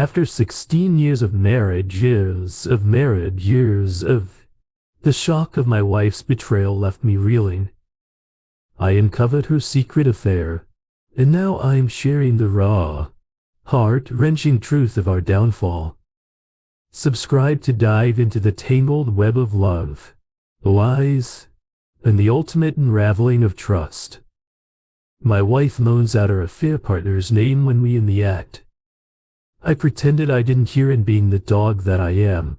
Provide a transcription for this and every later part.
After 16 years of marriage, the shock of my wife's betrayal left me reeling. I uncovered her secret affair, and now I am sharing the raw, heart-wrenching truth of our downfall. Subscribe to dive into the tangled web of love, lies, and the ultimate unraveling of trust. My wife moans out her affair partner's name when we in the act. I pretended I didn't hear, and being the dog that I am,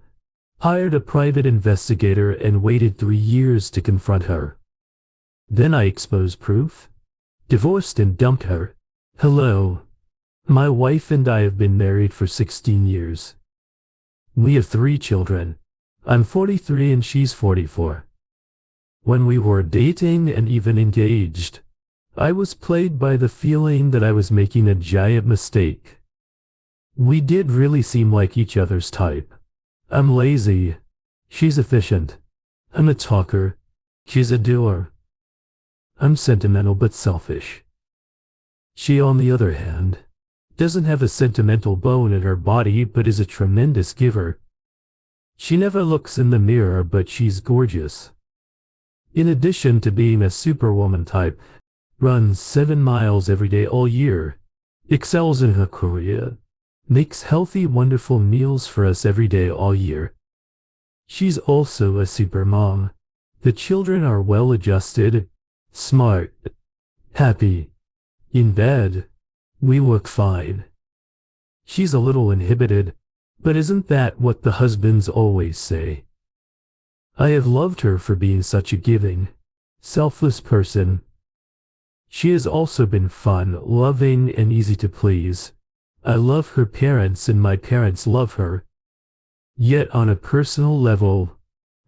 hired a private investigator and waited 3 years to confront her. Then I exposed proof, divorced and dumped her. Hello. My wife and I have been married for 16 years. We have 3 children. I'm 43 and she's 44. When we were dating and even engaged, I was plagued by the feeling that I was making a giant mistake. We did really seem like each other's type. I'm lazy. She's efficient. I'm a talker. She's a doer. I'm sentimental but selfish. She, on the other hand, doesn't have a sentimental bone in her body but is a tremendous giver. She never looks in the mirror, but she's gorgeous. In addition to being a superwoman type, runs 7 miles every day all year, excels in her career, makes healthy, wonderful meals for us every day all year. She's also a super mom. The children are well-adjusted, smart, happy. In bed, we look fine. She's a little inhibited, but isn't that what the husbands always say? I have loved her for being such a giving, selfless person. She has also been fun, loving, and easy to please. I love her parents and my parents love her. Yet on a personal level,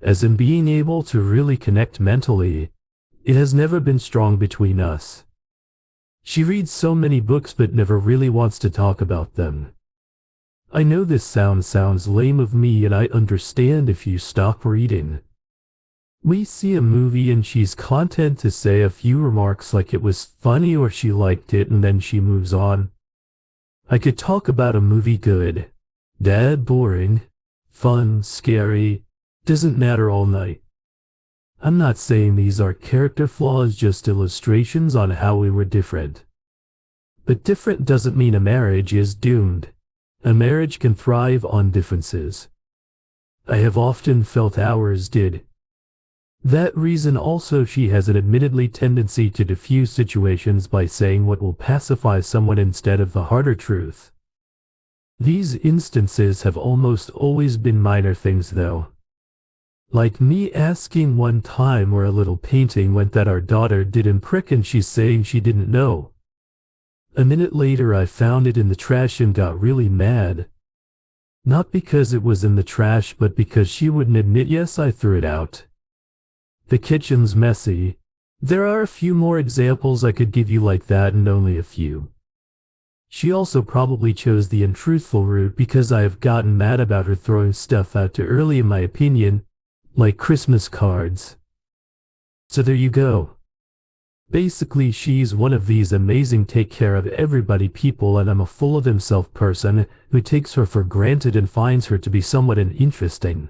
as in being able to really connect mentally, it has never been strong between us. She reads so many books but never really wants to talk about them. I know this sounds lame of me, and I understand if you stop reading. We see a movie and she's content to say a few remarks like it was funny or she liked it, and then she moves on. I could talk about a movie good, bad, boring, fun, scary, doesn't matter all night. I'm not saying these are character flaws, just illustrations on how we were different. But different doesn't mean a marriage is doomed. A marriage can thrive on differences. I have often felt ours did. That reason also, she has an admittedly tendency to diffuse situations by saying what will pacify someone instead of the harder truth. These instances have almost always been minor things though. Like me asking one time where a little painting went that our daughter didn't prick, and she's saying she didn't know. A minute later I found it in the trash and got really mad. Not because it was in the trash, but because she wouldn't admit, yes, I threw it out. The kitchen's messy. There are a few more examples I could give you like that, and only a few. She also probably chose the untruthful route because I have gotten mad about her throwing stuff out too early, in my opinion, like Christmas cards. So there you go. Basically, she's one of these amazing take care of everybody people, and I'm a full of himself person who takes her for granted and finds her to be somewhat interesting.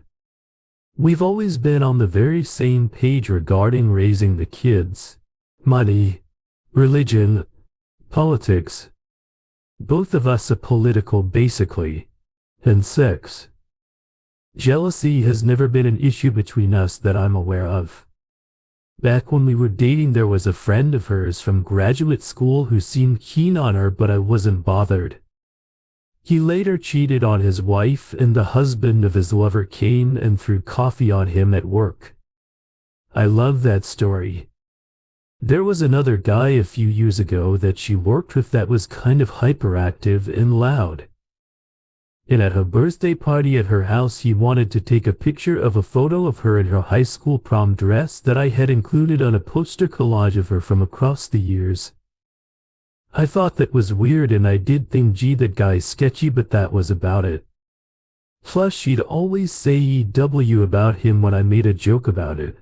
We've always been on the very same page regarding raising the kids, money, religion, politics. Both of us are political basically, and sex. Jealousy has never been an issue between us that I'm aware of. Back when we were dating, there was a friend of hers from graduate school who seemed keen on her, but I wasn't bothered. He later cheated on his wife, and the husband of his lover came and threw coffee on him at work. I love that story. There was another guy a few years ago that she worked with that was kind of hyperactive and loud. And at her birthday party at her house, he wanted to take a picture of a photo of her in her high school prom dress that I had included on a poster collage of her from across the years. I thought that was weird, and I did think, gee, that guy's sketchy, but that was about it. Plus, she'd always say EW about him when I made a joke about it.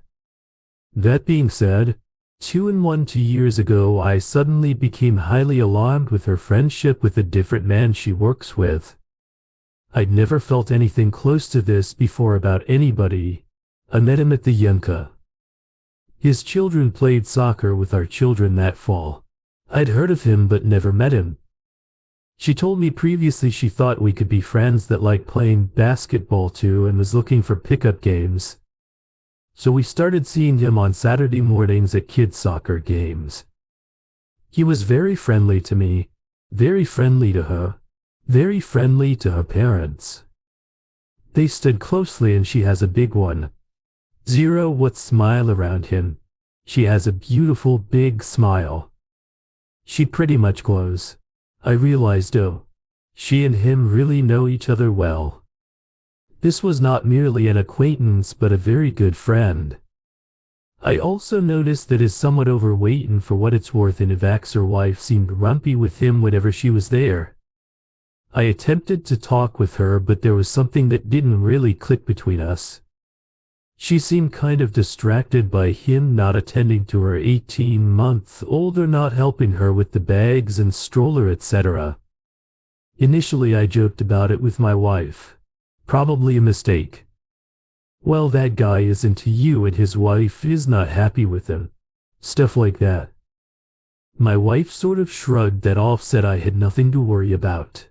That being said, 2 years ago, I suddenly became highly alarmed with her friendship with a different man she works with. I'd never felt anything close to this before about anybody. I met him at the Yemka. His children played soccer with our children that fall. I'd heard of him but never met him. She told me previously she thought we could be friends that liked playing basketball too and was looking for pickup games. So we started seeing him on Saturday mornings at kids' soccer games. He was very friendly to me, very friendly to her, very friendly to her parents. They stood closely and she has a big one. What smile around him. She has a beautiful big smile. She pretty much glows. I realized, oh, she and him really know each other well. This was not merely an acquaintance but a very good friend. I also noticed that he's somewhat overweight and for what it's worth and Ivak's wife seemed grumpy with him whenever she was there. I attempted to talk with her but there was something that didn't really click between us. She seemed kind of distracted by him not attending to her 18-month-old or not helping her with the bags and stroller, etc. Initially I joked about it with my wife. Probably a mistake. Well, that guy is into you and his wife is not happy with him. Stuff like that. My wife sort of shrugged that off, said I had nothing to worry about.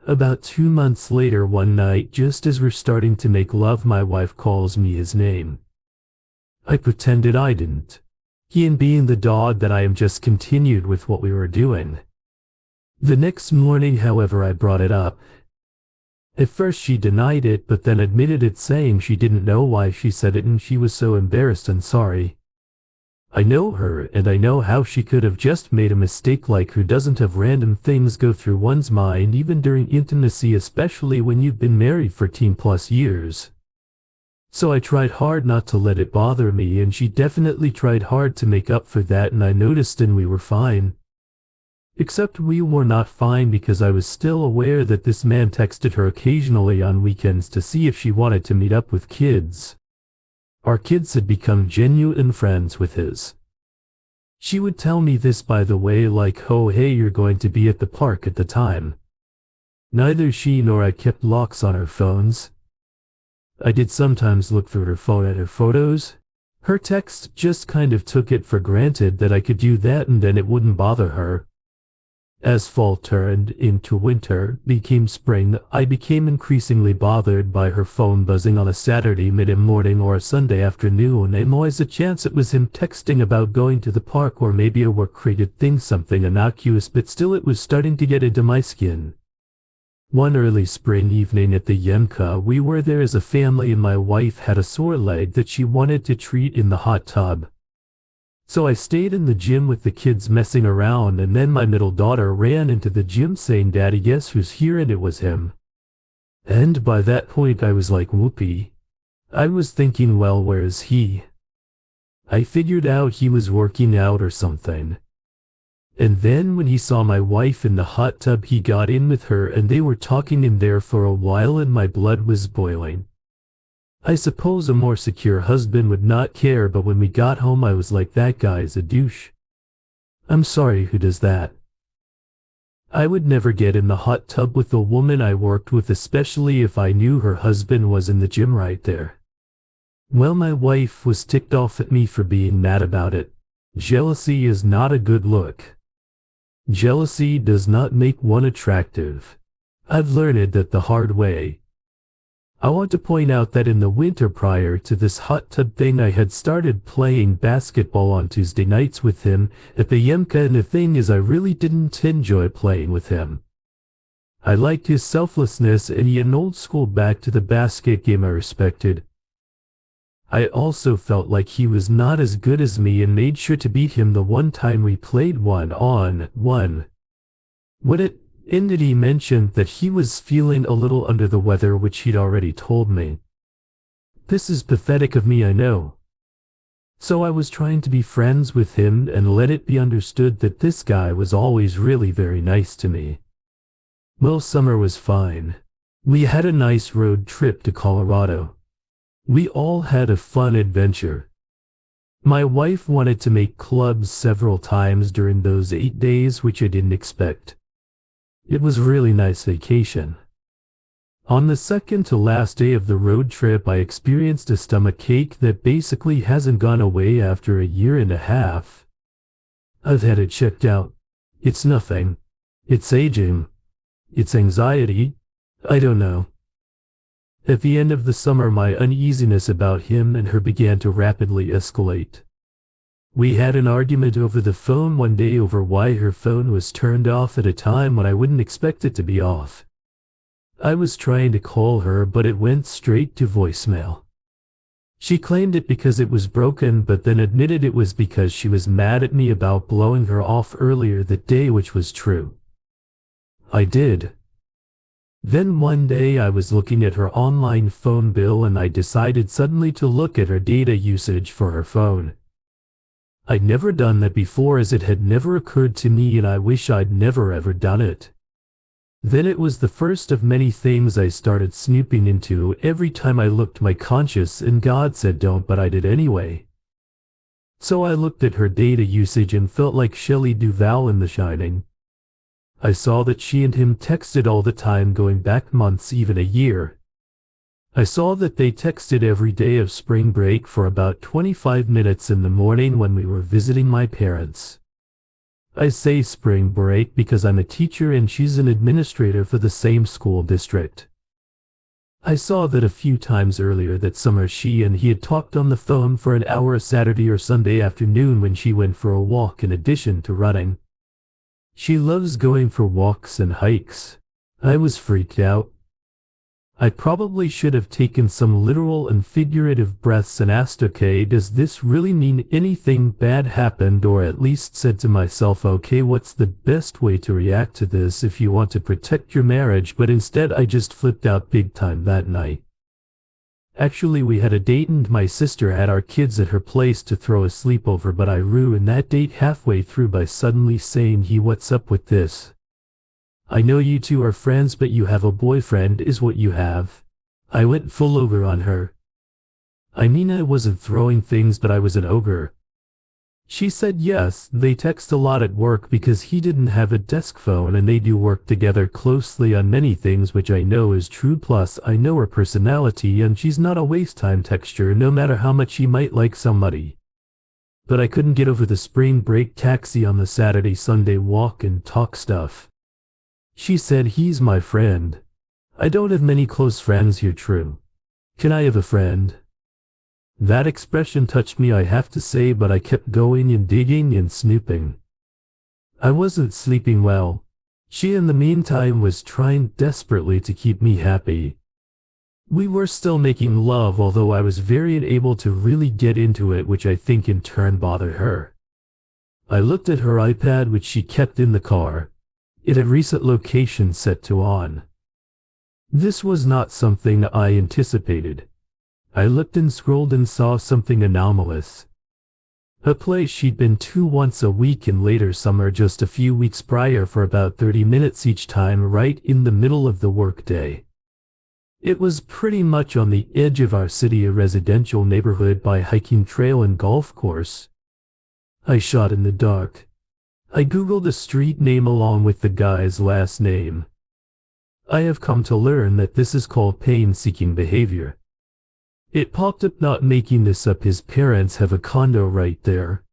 About 2 months later, one night, just as we're starting to make love, my wife calls me his name. I pretended I didn't. He, and being the dog that I am, just continued with what we were doing. The next morning, however, I brought it up. At first she denied it, but then admitted it, saying she didn't know why she said it and she was so embarrassed and sorry. I know her and I know how she could have just made a mistake. Like, who doesn't have random things go through one's mind even during intimacy, especially when you've been married for 10+ years. So I tried hard not to let it bother me and she definitely tried hard to make up for that, and I noticed and we were fine. Except we were not fine because I was still aware that this man texted her occasionally on weekends to see if she wanted to meet up with kids. Our kids had become genuine friends with his. She would tell me this, by the way, like, oh hey, you're going to be at the park at the time. Neither she nor I kept locks on our phones. I did sometimes look through her phone at her photos. Her text just kind of took it for granted that I could do that and then it wouldn't bother her. As fall turned into winter, became spring, I became increasingly bothered by her phone buzzing on a Saturday mid-morning or a Sunday afternoon, and always a chance it was him texting about going to the park or maybe a work-related thing, something innocuous, but still it was starting to get into my skin. One early spring evening at the Yemka, we were there as a family and my wife had a sore leg that she wanted to treat in the hot tub. So I stayed in the gym with the kids messing around, and then my middle daughter ran into the gym saying, "Daddy, guess who's here?" And it was him. And by that point I was like, whoopee. I was thinking, well, where is he? I figured out he was working out or something. And then when he saw my wife in the hot tub, he got in with her and they were talking in there for a while and my blood was boiling. I suppose a more secure husband would not care, but when we got home I was like, that guy's a douche. I'm sorry, who does that? I would never get in the hot tub with a woman I worked with, especially if I knew her husband was in the gym right there. Well, my wife was ticked off at me for being mad about it. Jealousy is not a good look. Jealousy does not make one attractive. I've learned that the hard way. I want to point out that in the winter prior to this hot tub thing, I had started playing basketball on Tuesday nights with him at the Yemka, and the thing is, I really didn't enjoy playing with him. I liked his selflessness and he an old school back to the basket game I respected. I also felt like he was not as good as me and made sure to beat him the one time we played 1-on-1. When it ended, he mentioned that he was feeling a little under the weather, which he'd already told me. This is pathetic of me, I know. So I was trying to be friends with him and let it be understood that this guy was always really very nice to me. Well, summer was fine. We had a nice road trip to Colorado. We all had a fun adventure. My wife wanted to make clubs several times during those 8 days, which I didn't expect. It was a really nice vacation. On the second to last day of the road trip, I experienced a stomachache that basically hasn't gone away after a year and a half. I've had it checked out. It's nothing. It's aging. It's anxiety. I don't know. At the end of the summer, my uneasiness about him and her began to rapidly escalate. We had an argument over the phone one day over why her phone was turned off at a time when I wouldn't expect it to be off. I was trying to call her, but it went straight to voicemail. She claimed it because it was broken, but then admitted it was because she was mad at me about blowing her off earlier that day, which was true. I did. Then one day I was looking at her online phone bill and I decided suddenly to look at her data usage for her phone. I'd never done that before, as it had never occurred to me, and I wish I'd never ever done it. Then it was the first of many things I started snooping into. Every time I looked, my conscience and God said don't, but I did anyway. So I looked at her data usage and felt like Shelley Duvall in The Shining. I saw that she and him texted all the time, going back months, even a year. I saw that they texted every day of spring break for about 25 minutes in the morning when we were visiting my parents. I say spring break because I'm a teacher and she's an administrator for the same school district. I saw that a few times earlier that summer she and he had talked on the phone for an hour a Saturday or Sunday afternoon when she went for a walk in addition to running. She loves going for walks and hikes. I was freaked out. I probably should have taken some literal and figurative breaths and asked, okay, does this really mean anything bad happened? Or at least said to myself, okay, what's the best way to react to this if you want to protect your marriage? But instead I just flipped out big time that night. Actually, we had a date and my sister had our kids at her place to throw a sleepover, but I ruined that date halfway through by suddenly saying, what's up with this? I know you two are friends, but you have a boyfriend is what you have. I went full ogre on her. I mean, I wasn't throwing things, but I was an ogre. She said yes, they text a lot at work because he didn't have a desk phone and they do work together closely on many things, which I know is true. Plus, I know her personality and she's not a waste-time texture no matter how much she might like somebody. But I couldn't get over the spring break taxi on the Saturday-Sunday walk and talk stuff. She said, he's my friend. I don't have many close friends here, true. Can I have a friend? That expression touched me, I have to say, but I kept going and digging and snooping. I wasn't sleeping well. She in the meantime was trying desperately to keep me happy. We were still making love, although I was very unable to really get into it, which I think in turn bothered her. I looked at her iPad, which she kept in the car. It had recent location set to on. This was not something I anticipated. I looked and scrolled and saw something anomalous. A place she'd been to once a week in later summer just a few weeks prior for about 30 minutes each time, right in the middle of the workday. It was pretty much on the edge of our city, a residential neighborhood by hiking trail and golf course. I shot in the dark. I googled the street name along with the guy's last name. I have come to learn that this is called pain-seeking behavior. It popped up, not making this up, his parents have a condo right there.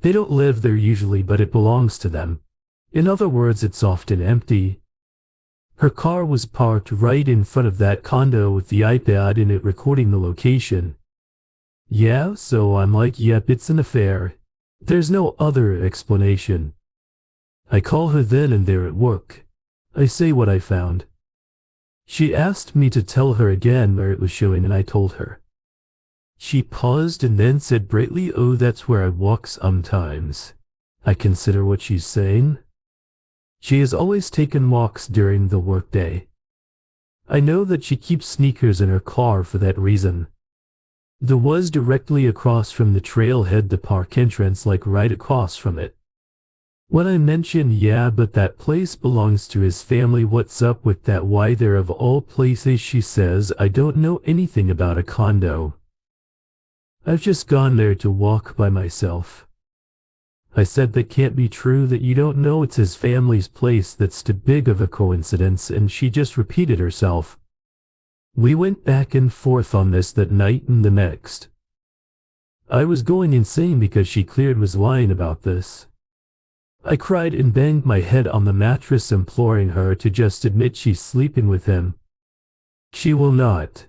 They don't live there usually, but it belongs to them. In other words, it's often empty. Her car was parked right in front of that condo with the iPad in it recording the location. Yeah, so I'm like, yep, it's an affair. There's no other explanation. I call her then and there at work. I say what I found. She asked me to tell her again where it was showing, and I told her. She paused and then said brightly, oh, that's where I walk sometimes. I consider what she's saying. She has always taken walks during the workday. I know that she keeps sneakers in her car for that reason. There was directly across from the trailhead, the park entrance, like right across from it. When I mentioned, yeah, but that place belongs to his family, what's up with that, why there of all places, she says, I don't know anything about a condo. I've just gone there to walk by myself. I said that can't be true, that you don't know it's his family's place, that's too big of a coincidence, and she just repeated herself. We went back and forth on this that night and the next. I was going insane because she clearly was lying about this. I cried and banged my head on the mattress imploring her to just admit she's sleeping with him. She will not.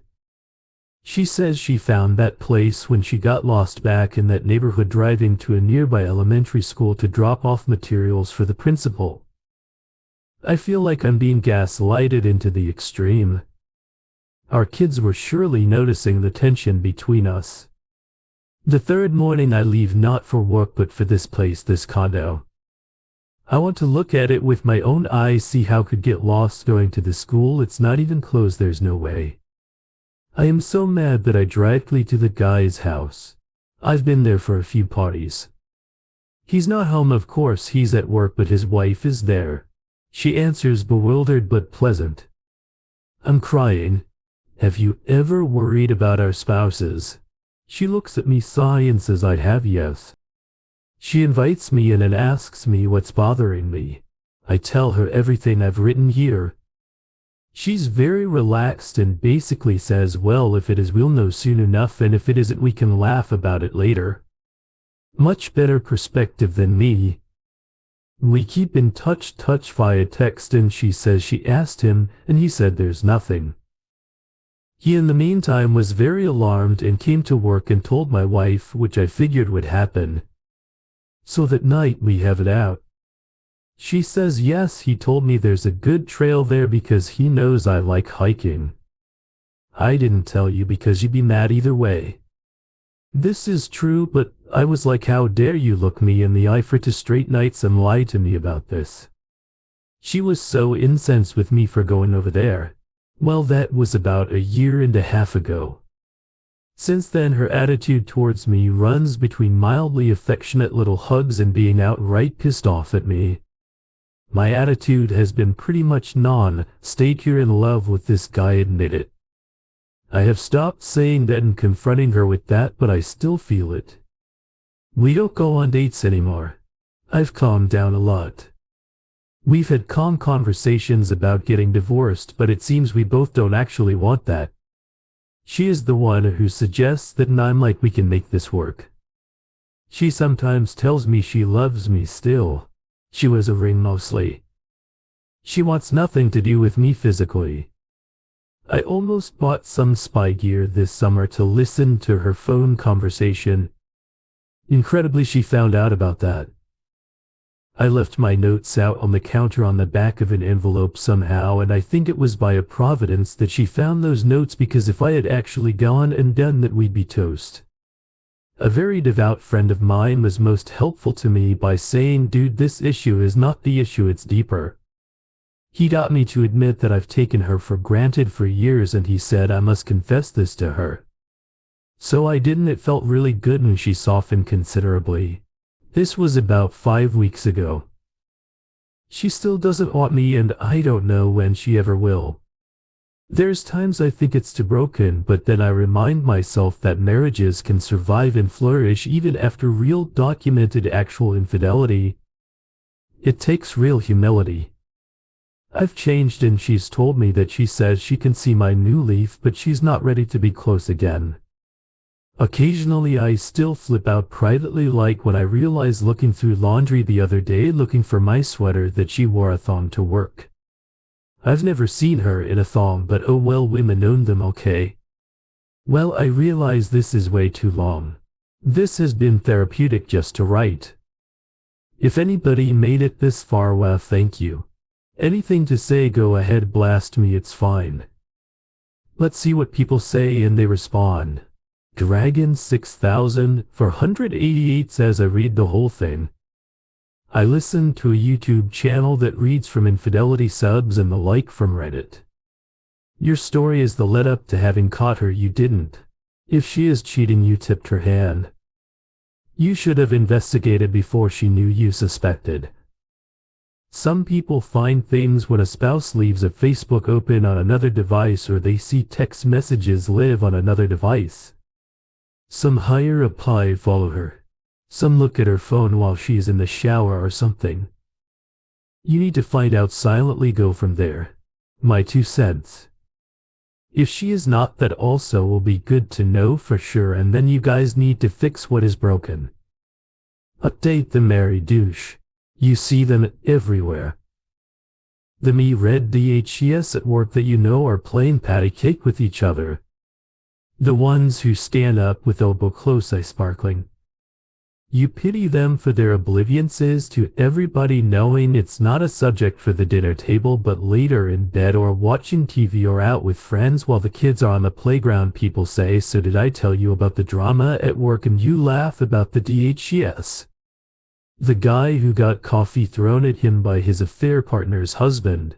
She says she found that place when she got lost back in that neighborhood driving to a nearby elementary school to drop off materials for the principal. I feel like I'm being gaslighted into the extreme. Our kids were surely noticing the tension between us. The third morning I leave, not for work but for this place, this condo. I want to look at it with my own eyes, see how could get lost going to the school. It's not even closed, there's no way. I am so mad that I drive to the guy's house. I've been there for a few parties. He's not home, of course, he's at work, but his wife is there. She answers, bewildered but pleasant. I'm crying. Have you ever worried about our spouses? She looks at me, sighs and says I'd have, yes. She invites me in and asks me what's bothering me. I tell her everything I've written here. She's very relaxed and basically says, well, if it is, we'll know soon enough, and if it isn't, we can laugh about it later. Much better perspective than me. We keep in touch via text, and she says she asked him and he said there's nothing. He in the meantime was very alarmed and came to work and told my wife, which I figured would happen. So that night we have it out. She says yes, he told me there's a good trail there because he knows I like hiking. I didn't tell you because you'd be mad either way. This is true, but I was like, how dare you look me in the eye for 2 straight nights and lie to me about this. She was so incensed with me for going over there. Well, that was about 1.5 years ago. Since then her attitude towards me runs between mildly affectionate little hugs and being outright pissed off at me. My attitude has been pretty much stayed here in love with this guy, admit it. I have stopped saying that and confronting her with that, but I still feel it. We don't go on dates anymore. I've calmed down a lot. We've had calm conversations about getting divorced, but it seems we both don't actually want that. She is the one who suggests that, and I'm like, we can make this work. She sometimes tells me she loves me still. She wears a ring mostly. She wants nothing to do with me physically. I almost bought some spy gear this summer to listen to her phone conversation. Incredibly, she found out about that. I left my notes out on the counter on the back of an envelope somehow, and I think it was by a providence that she found those notes, because if I had actually gone and done that, we'd be toast. A very devout friend of mine was most helpful to me by saying, dude, this issue is not the issue, it's deeper. He got me to admit that I've taken her for granted for years, and he said I must confess this to her. So I did, and it felt really good, and she softened considerably. This was about 5 weeks ago. She still doesn't want me, and I don't know when she ever will. There's times I think it's too broken, but then I remind myself that marriages can survive and flourish even after real documented actual infidelity. It takes real humility. I've changed, and she's told me that she says she can see my new leaf, but she's not ready to be close again. Occasionally I still flip out privately, like when I realized looking through laundry the other day looking for my sweater that she wore a thong to work. I've never seen her in a thong, but oh well, women own them, okay? Well, I realize this is way too long. This has been therapeutic just to write. If anybody made it this far, well, thank you. Anything to say, go ahead, blast me, it's fine. Let's see what people say, and they respond. Dragon 6000 for 188 says, I read the whole thing. I listen to a YouTube channel that reads from infidelity subs and the like from Reddit. Your story is the lead up to having caught her. You didn't. If she is cheating, you tipped her hand. You should have investigated before she knew you suspected. Some people find things when a spouse leaves a Facebook open on another device, or they see text messages live on another device. Some higher apply follow her. Some look at her phone while she's in the shower or something. You need to find out silently, go from there. My 2 cents. If she is not, that also will be good to know for sure, and then you guys need to fix what is broken. Update the Mary douche. You see them everywhere. The me red DHES at work that you know are playing patty cake with each other. The ones who stand up with elbow close eye sparkling. You pity them for their obliviances to everybody, knowing it's not a subject for the dinner table but later in bed or watching TV or out with friends while the kids are on the playground. People say, so did I tell you about the drama at work? And you laugh about the DHES. The guy who got coffee thrown at him by his affair partner's husband.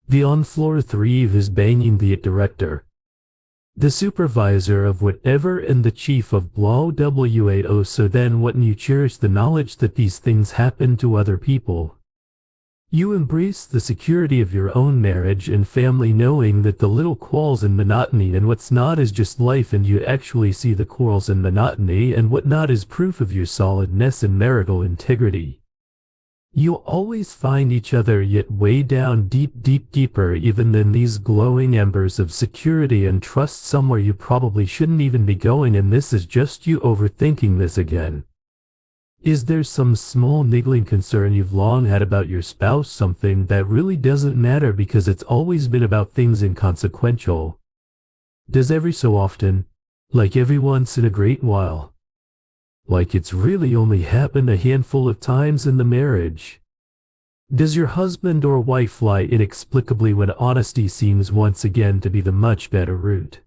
The on floor 3 who's banging the director. The supervisor of whatever and the chief of blah W80. So then wouldn't you cherish the knowledge that these things happen to other people? You embrace the security of your own marriage and family, knowing that the little quarrels and monotony and what's not is just life, and you actually see the quarrels and monotony and whatnot as proof of your solidness and marital integrity. You always find each other, yet way down deeper even than these glowing embers of security and trust, somewhere you probably shouldn't even be going, and this is just you overthinking this again. Is there some small niggling concern you've long had about your spouse, something that really doesn't matter because it's always been about things inconsequential? Does every so often, like every once in a great while, like it's really only happened a handful of times in the marriage? Does your husband or wife lie inexplicably when honesty seems once again to be the much better route?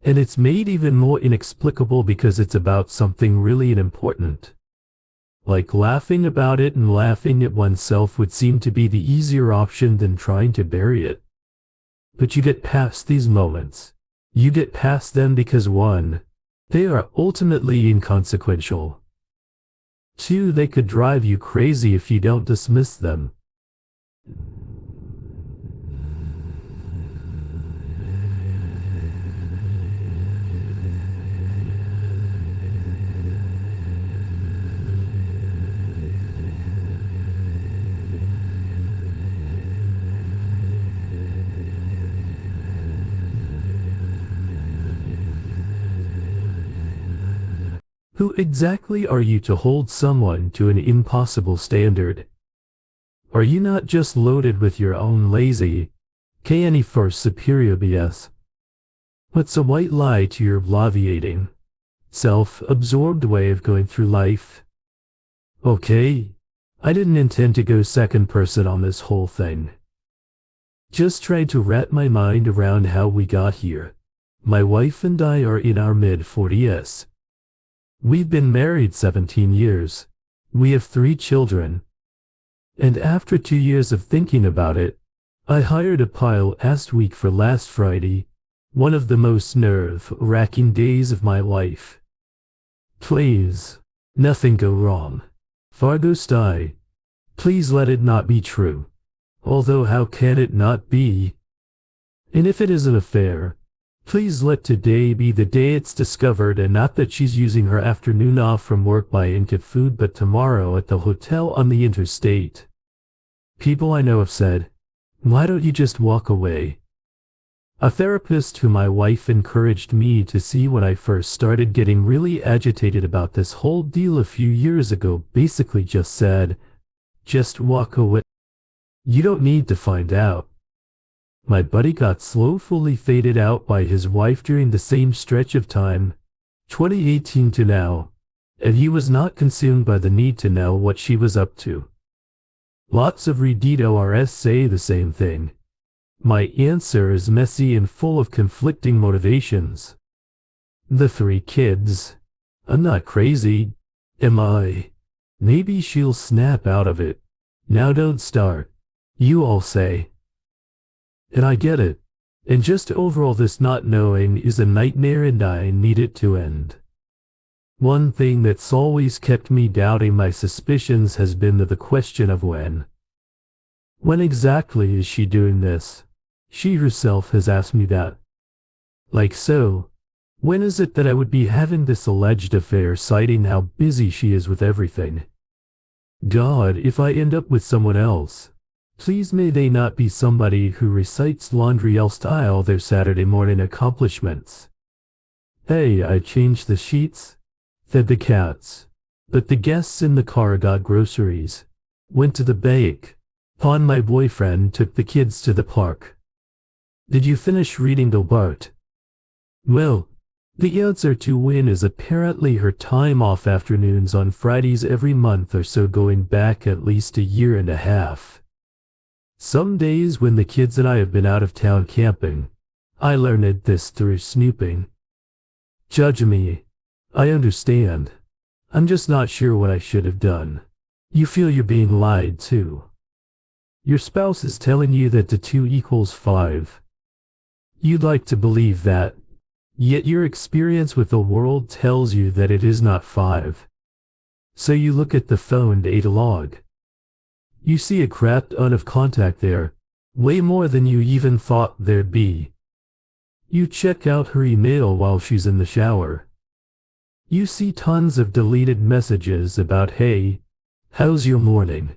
And it's made even more inexplicable because it's about something really important. Like laughing about it, and laughing at oneself would seem to be the easier option than trying to bury it. But you get past these moments. You get past them because 1. They are ultimately inconsequential. 2. They could drive you crazy if you don't dismiss them. Who exactly are you to hold someone to an impossible standard? Are you not just loaded with your own lazy, canny first superior BS? What's a white lie to your bloviating, self-absorbed way of going through life? Okay, I didn't intend to go second person on this whole thing. Just tried to wrap my mind around how we got here. My wife and I are in our mid-40s. We've been married 17 years. We have 3 children. And after 2 years of thinking about it, I hired a pilot last week for last Friday, one of the most nerve-wracking days of my life. Please, nothing go wrong. Fargo stay. Please let it not be true. Although how can it not be? And if it is an affair, please let today be the day it's discovered, and not that she's using her afternoon off from work buying kid food, but tomorrow at the hotel on the interstate. People I know have said, why don't you just walk away? A therapist who my wife encouraged me to see when I first started getting really agitated about this whole deal a few years ago basically just said, just walk away. You don't need to find out. My buddy got slowly faded out by his wife during the same stretch of time, 2018 to now, and he was not consumed by the need to know what she was up to. Lots of Reddit say the same thing. My answer is messy and full of conflicting motivations. The 3 kids. I'm not crazy, am I? Maybe she'll snap out of it. Now don't start, you all say. And I get it. And just overall, this not knowing is a nightmare, and I need it to end. One thing that's always kept me doubting my suspicions has been the question of when. When exactly is she doing this? She herself has asked me that. Like so. When is it that I would be having this alleged affair, citing how busy she is with everything? God, if I end up with someone else, please may they not be somebody who recites laundry style their Saturday morning accomplishments. Hey, I changed the sheets, fed the cats, but the guests in the car got groceries, went to the bank, pawned my boyfriend, took the kids to the park. Did you finish reading the what? Well, the answer to Win is apparently her time off afternoons on Fridays every month or so, going back at least a year and a half. Some days when the kids and I have been out of town camping, I learned this through snooping. Judge me. I understand. I'm just not sure what I should have done. You feel you're being lied to. Your spouse is telling you that the 2 equals 5. You'd like to believe that, yet your experience with the world tells you that it is not 5. So you look at the phone data log. You see a crap ton of contact there, way more than you even thought there'd be. You check out her email while she's in the shower. You see tons of deleted messages about, hey, how's your morning?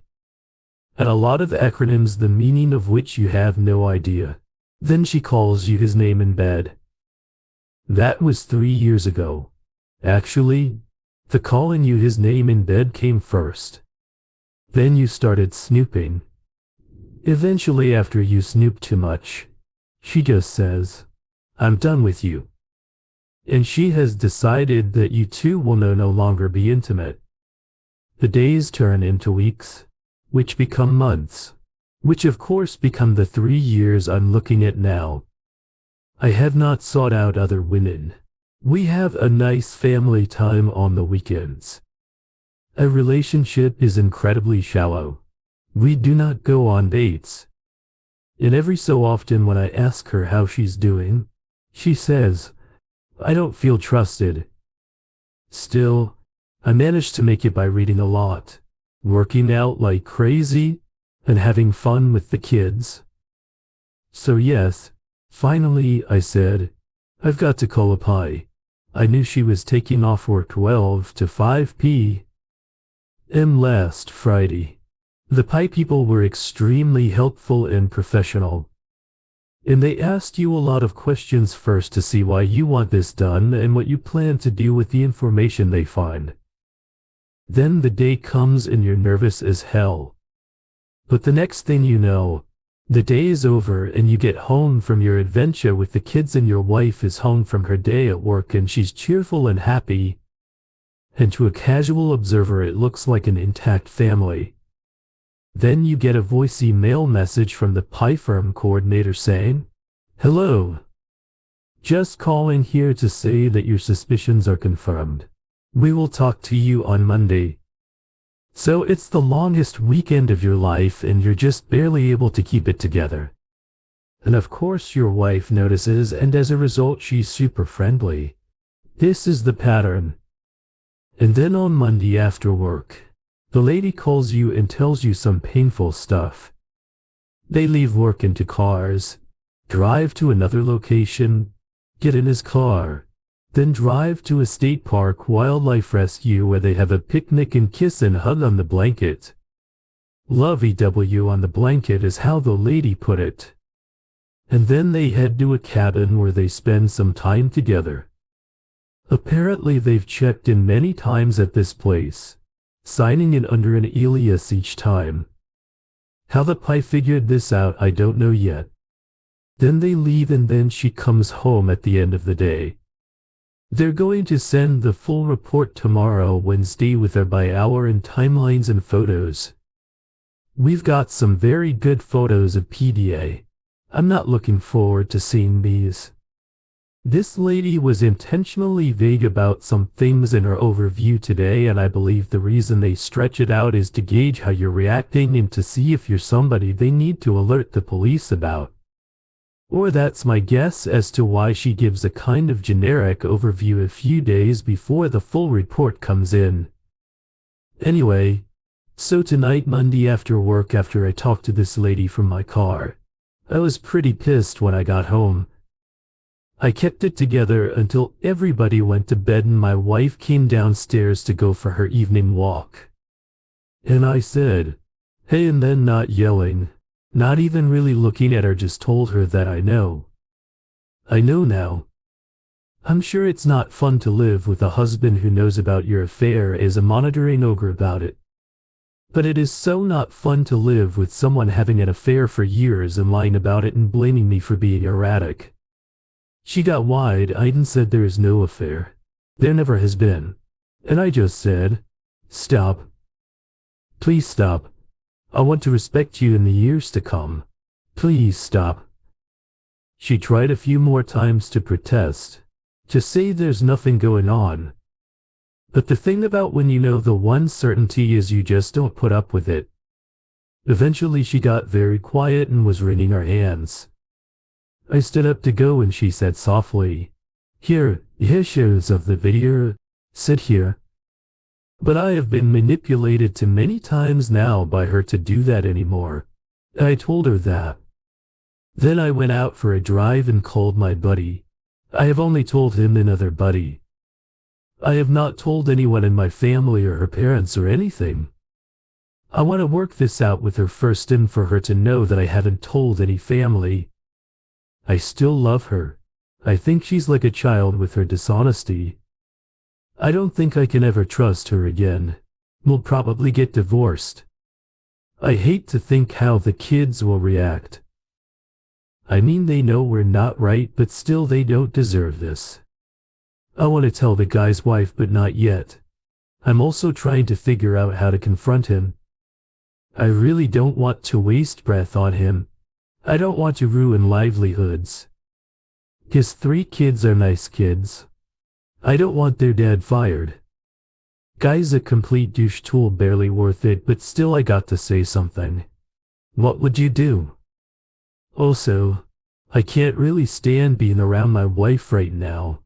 And a lot of acronyms, the meaning of which you have no idea. Then she calls you his name in bed. That was 3 years ago. Actually, the calling you his name in bed came first. Then you started snooping. Eventually, after you snoop too much, she just says, I'm done with you. And she has decided that you two will no longer be intimate. The days turn into weeks, which become months, which of course become the 3 years I'm looking at now. I have not sought out other women. We have a nice family time on the weekends. A relationship is incredibly shallow. We do not go on dates. And every so often when I ask her how she's doing, she says, I don't feel trusted. Still, I managed to make it by reading a lot, working out like crazy, and having fun with the kids. So yes, finally I said, I've got to call a pie. I knew she was taking off work 12 to 5 p.m. last Friday. The pie people were extremely helpful and professional. And they asked you a lot of questions first to see why you want this done and what you plan to do with the information they find. Then the day comes and you're nervous as hell. But the next thing you know, the day is over and you get home from your adventure with the kids and your wife is home from her day at work and she's cheerful and happy. And to a casual observer it looks like an intact family. Then you get a voice email message from the pie firm coordinator saying, Hello. Just calling here to say that your suspicions are confirmed. We will talk to you on Monday. So it's the longest weekend of your life and you're just barely able to keep it together. And of course your wife notices and as a result she's super friendly. This is the pattern. And then on Monday after work, the lady calls you and tells you some painful stuff. They leave work into cars, drive to another location, get in his car, then drive to a state park wildlife rescue where they have a picnic and kiss and hug on the blanket. Lovey-dovey on the blanket is how the lady put it. And then they head to a cabin where they spend some time together. Apparently they've checked in many times at this place, signing in under an alias each time. How the pie figured this out I don't know yet. Then they leave and then she comes home at the end of the day. They're going to send the full report tomorrow Wednesday with their by hour and timelines and photos. We've got some very good photos of PDA. I'm not looking forward to seeing these. This lady was intentionally vague about some things in her overview today, and I believe the reason they stretch it out is to gauge how you're reacting and to see if you're somebody they need to alert the police about. Or that's my guess as to why she gives a kind of generic overview a few days before the full report comes in. Anyway, so tonight Monday after work after I talked to this lady from my car, I was pretty pissed when I got home. I kept it together until everybody went to bed and my wife came downstairs to go for her evening walk. And I said, "Hey," and then not yelling, not even really looking at her, just told her that I know. I know now. I'm sure it's not fun to live with a husband who knows about your affair as a monitoring ogre about it. But it is so not fun to live with someone having an affair for years and lying about it and blaming me for being erratic. She got wide-eyed and said there is no affair. There never has been. And I just said, "Stop. Please stop. I want to respect you in the years to come. Please stop." She tried a few more times to protest, to say there's nothing going on. But the thing about when you know the one certainty is you just don't put up with it. Eventually she got very quiet and was wringing her hands. I stood up to go and she said softly, Here shows of the video. Sit here." But I have been manipulated too many times now by her to do that anymore. I told her that. Then I went out for a drive and called my buddy. I have only told him another buddy. I have not told anyone in my family or her parents or anything. I want to work this out with her first and for her to know that I haven't told any family. I still love her. I think she's like a child with her dishonesty. I don't think I can ever trust her again. We'll probably get divorced. I hate to think how the kids will react. I mean, they know we're not right, but still they don't deserve this. I want to tell the guy's wife, but not yet. I'm also trying to figure out how to confront him. I really don't want to waste breath on him. I don't want to ruin livelihoods. His 3 kids are nice kids. I don't want their dad fired. Guy's a complete douche tool, barely worth it, but still I got to say something. What would you do? Also, I can't really stand being around my wife right now.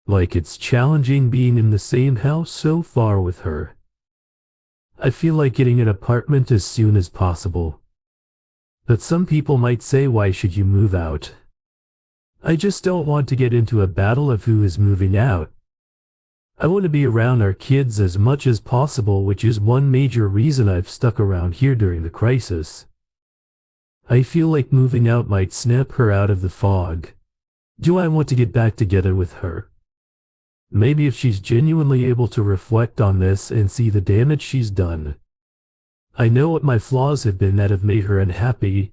Like, it's challenging being in the same house so far with her. I feel like getting an apartment as soon as possible. But some people might say, why should you move out? I just don't want to get into a battle of who is moving out. I want to be around our kids as much as possible, which is one major reason I've stuck around here during the crisis. I feel like moving out might snap her out of the fog. Do I want to get back together with her? Maybe if she's genuinely able to reflect on this and see the damage she's done. I know what my flaws have been that have made her unhappy.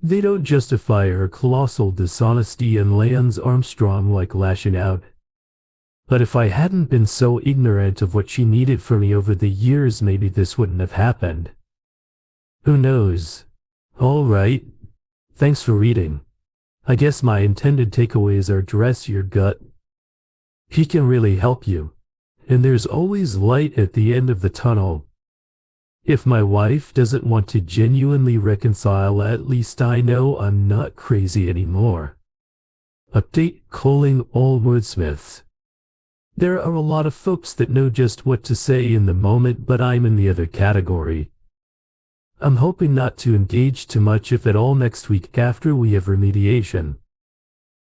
They don't justify her colossal dishonesty and Lance Armstrong like lashing out. But if I hadn't been so ignorant of what she needed from me over the years, maybe this wouldn't have happened. Who knows? All right. Thanks for reading. I guess my intended takeaways are dress your gut. He can really help you. And there's always light at the end of the tunnel. If my wife doesn't want to genuinely reconcile, at least I know I'm not crazy anymore. Update: calling all wordsmiths. There are a lot of folks that know just what to say in the moment, but I'm in the other category. I'm hoping not to engage too much, if at all, next week after we have remediation.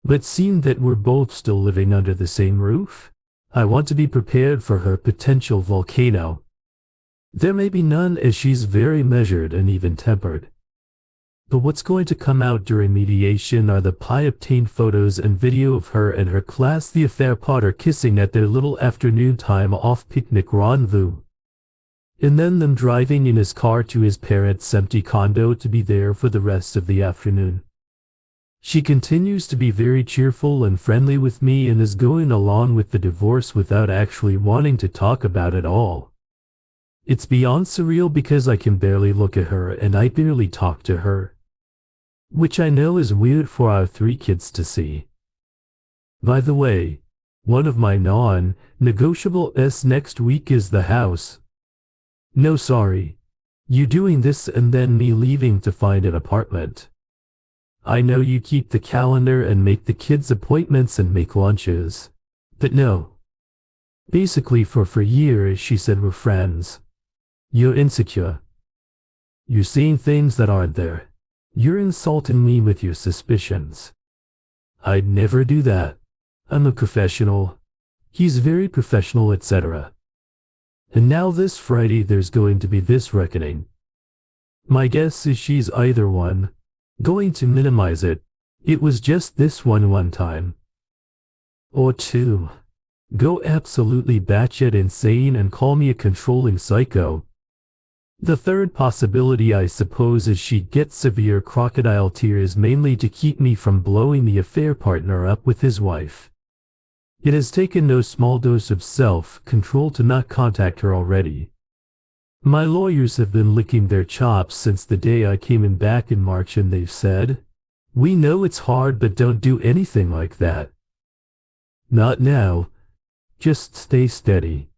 But seeing that we're both still living under the same roof, I want to be prepared for her potential volcano. There may be none, as she's very measured and even-tempered. But what's going to come out during mediation are the obtained photos and video of her and her class, the affair Potter kissing at their little afternoon time off picnic rendezvous. And then them driving in his car to his parents' empty condo to be there for the rest of the afternoon. She continues to be very cheerful and friendly with me and is going along with the divorce without actually wanting to talk about it all. It's beyond surreal because I can barely look at her and I barely talk to her. Which I know is weird for our 3 kids to see. By the way, one of my non-negotiables next week is the house. No, sorry. You doing this and then me leaving to find an apartment. I know you keep the calendar and make the kids' appointments and make lunches. But no. Basically for years she said we're friends. You're insecure. You're seeing things that aren't there. You're insulting me with your suspicions. I'd never do that. I'm a professional. He's very professional, etc. And now this Friday there's going to be this reckoning. My guess is she's either one, going to minimize it, it was just this one time. Or two, go absolutely batshit insane and call me a controlling psycho. The third possibility, I suppose, is she gets severe crocodile tears mainly to keep me from blowing the affair partner up with his wife. It has taken no small dose of self-control to not contact her already. My lawyers have been licking their chops since the day I came in back in March, and they've said, "We know it's hard, but don't do anything like that. Not now. Just stay steady."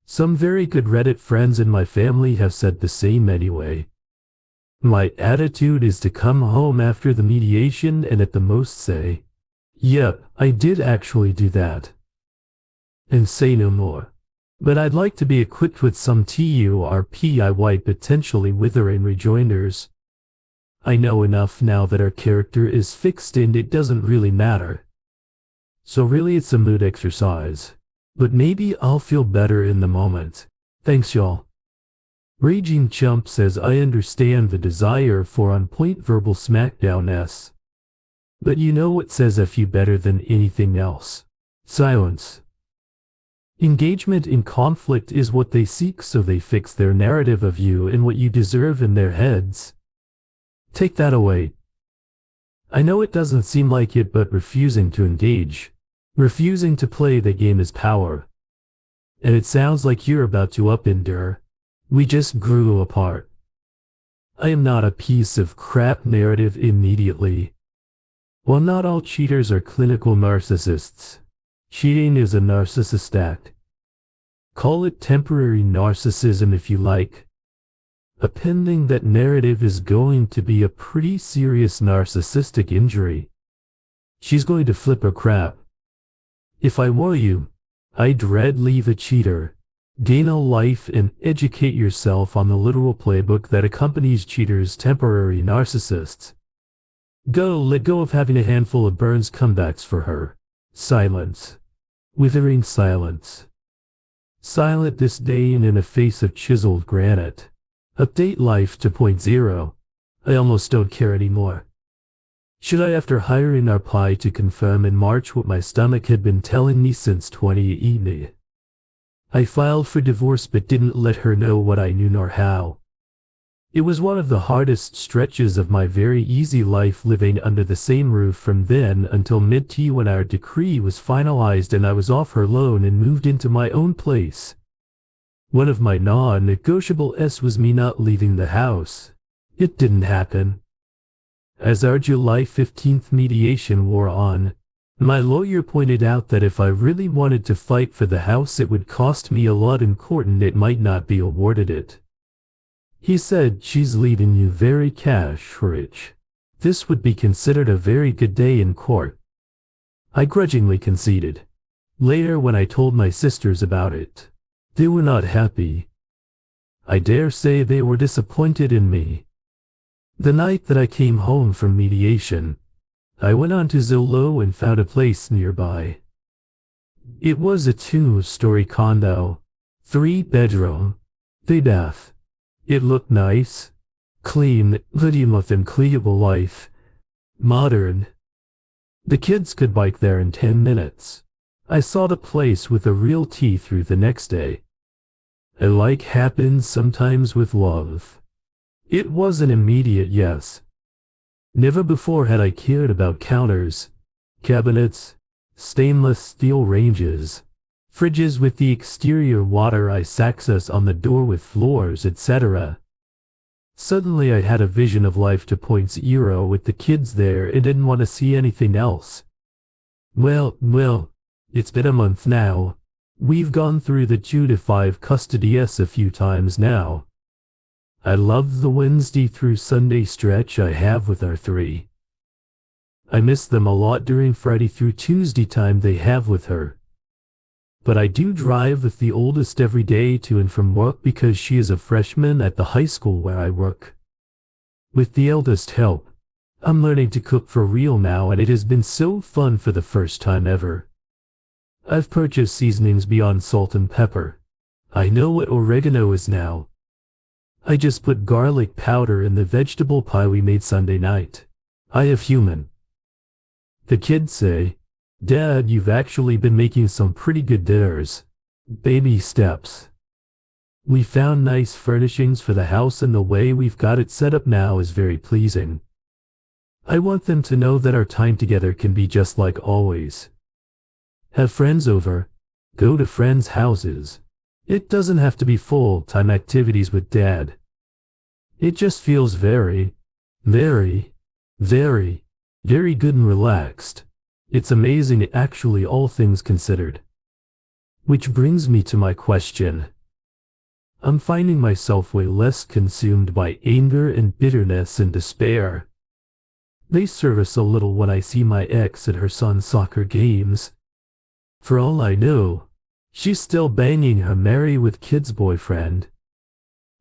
Some very good Reddit friends in my family have said the same anyway. My attitude is to come home after the mediation and at the most say, "Yep, I did actually do that," and say no more. But I'd like to be equipped with some TURPIY potentially withering rejoinders. I know enough now that our character is fixed and it doesn't really matter. So really it's a mood exercise. But maybe I'll feel better in the moment. Thanks y'all. Raging Chump says, I understand the desire for on-point verbal smackdown-s. But you know what says F you better than anything else? Silence. Engagement in conflict is what they seek, so they fix their narrative of you and what you deserve in their heads. Take that away. I know it doesn't seem like it, but refusing to engage, refusing to play the game is power. And it sounds like you're about to upender. We just grew apart. I am not a piece of crap narrative immediately. While not all cheaters are clinical narcissists, cheating is a narcissist act. Call it temporary narcissism if you like. Appending that narrative is going to be a pretty serious narcissistic injury. She's going to flip her crap. If I were you, I'd leave a cheater, gain a life, and educate yourself on the literal playbook that accompanies cheaters, temporary narcissists. Go, let go of having a handful of Burns comebacks for her. Silence. Withering silence. Silent disdain in a face of chiseled granite. Update life to 0.0. I almost don't care anymore. Should I, after hiring our pie to confirm in March what my stomach had been telling me since 2018? I filed for divorce but didn't let her know what I knew nor how. It was one of the hardest stretches of my very easy life, living under the same roof from then until mid-T, when our decree was finalized and I was off her loan and moved into my own place. One of my non-negotiables was me not leaving the house. It didn't happen. As our July 15th mediation wore on, my lawyer pointed out that if I really wanted to fight for the house, it would cost me a lot in court and it might not be awarded it. He said, "She's leaving you very cash rich. This would be considered a very good day in court." I grudgingly conceded. Later, when I told my sisters about it, they were not happy. I dare say they were disappointed in me. The night that I came home from mediation, I went on to Zillow and found a place nearby. It was a 2-story condo, 3-bedroom, 3-bath. It looked nice, clean, legitimate and cleanable life, modern. The kids could bike there in 10 minutes. I saw the place with a real T through the next day. A like happens sometimes with love. It was an immediate yes. Never before had I cared about counters, cabinets, stainless steel ranges, fridges with the exterior water ice access on the door with floors, etc. Suddenly I had a vision of life 2.0 with the kids there and didn't want to see anything else. Well, it's been a month now. We've gone through the 2 to 5 custody a few times now. I love the Wednesday through Sunday stretch I have with our 3. I miss them a lot during Friday through Tuesday time they have with her. But I do drive with the oldest every day to and from work because she is a freshman at the high school where I work. With the eldest help, I'm learning to cook for real now, and it has been so fun for the first time ever. I've purchased seasonings beyond salt and pepper. I know what oregano is now. I just put garlic powder in the vegetable pie we made Sunday night. I have human. The kids say, "Dad, you've actually been making some pretty good dinners." Baby steps. We found nice furnishings for the house, and the way we've got it set up now is very pleasing. I want them to know that our time together can be just like always. Have friends over. Go to friends' houses. It doesn't have to be full-time activities with Dad. It just feels very, very, very, very good and relaxed. It's amazing, actually, all things considered. Which brings me to my question. I'm finding myself way less consumed by anger and bitterness and despair. They service a little when I see my ex at her son's soccer games. For all I know, she's still banging her married with kids boyfriend.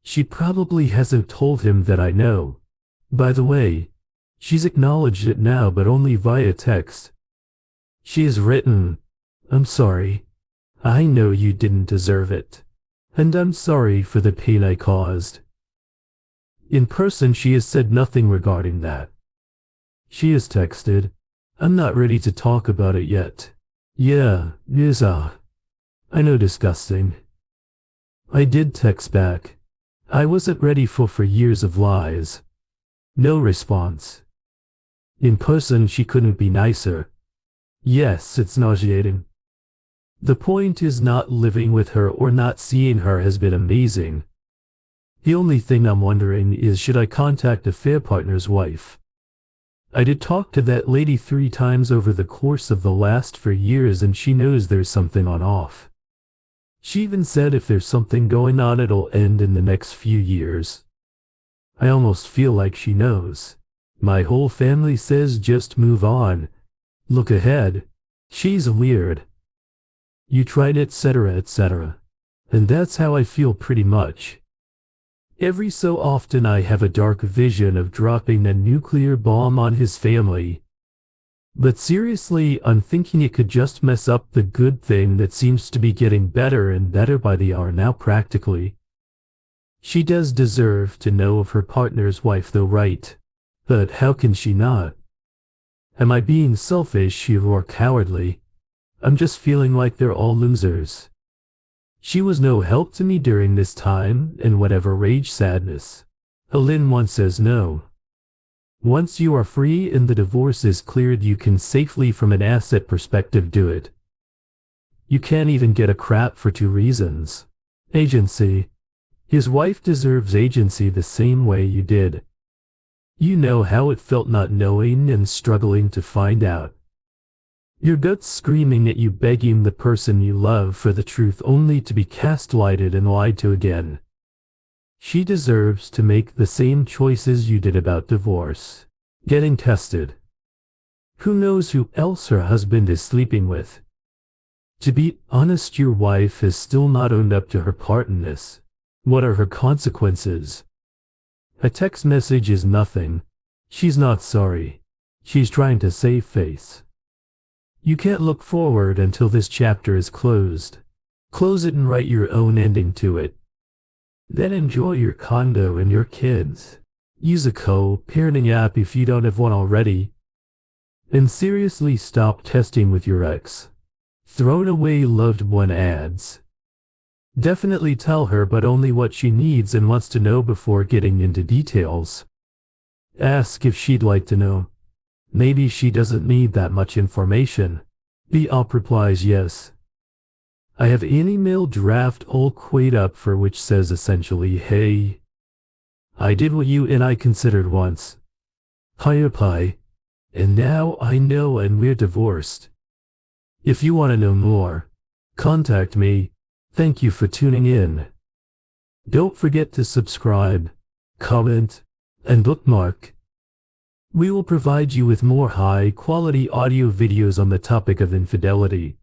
She probably hasn't told him that, I know. By the way, she's acknowledged it now, but only via text. She has written, "I'm sorry. I know you didn't deserve it. And I'm sorry for the pain I caused." In person, she has said nothing regarding that. She has texted, "I'm not ready to talk about it yet." Yeah, I know, disgusting. I did text back. I wasn't ready for years of lies. No response. In person, she couldn't be nicer. Yes, it's nauseating. The point is, not living with her or not seeing her has been amazing. The only thing I'm wondering is, should I contact a fair partner's wife? I did talk to that lady 3 times over the course of the last 4 years, and she knows there's something on off. She even said if there's something going on, it'll end in the next few years. I almost feel like she knows. My whole family says just move on. Look ahead. She's weird. You tried, etc., etc. And that's how I feel pretty much. Every so often I have a dark vision of dropping a nuclear bomb on his family. But seriously, I'm thinking it could just mess up the good thing that seems to be getting better and better by the hour now, practically. She does deserve to know of her partner's wife though, right? But how can she not? Am I being selfish or cowardly? I'm just feeling like they're all losers. She was no help to me during this time, and whatever rage sadness. Helene once says no. Once you are free and the divorce is cleared, you can safely, from an asset perspective, do it. You can't even get a crap for 2 reasons. Agency. His wife deserves agency the same way you did. You know how it felt not knowing and struggling to find out. Your gut's screaming at you, begging the person you love for the truth, only to be gaslighted and lied to again. She deserves to make the same choices you did about divorce. Getting tested. Who knows who else her husband is sleeping with? To be honest, your wife has still not owned up to her part in this. What are her consequences? A text message is nothing. She's not sorry. She's trying to save face. You can't look forward until this chapter is closed. Close it and write your own ending to it. Then enjoy your condo and your kids. Use a co-parenting app if you don't have one already. And seriously, stop testing with your ex. Thrown away loved one ads. Definitely tell her, but only what she needs and wants to know before getting into details. Ask if she'd like to know. Maybe she doesn't need that much information. The op replies yes. I have an email draft all queued up for which says essentially, "Hey, I did what you and I considered once. Hi pie. And now I know and we're divorced. If you want to know more, contact me. Thank you for tuning in. Don't forget to subscribe, comment, and bookmark. We will provide you with more high-quality audio videos on the topic of infidelity.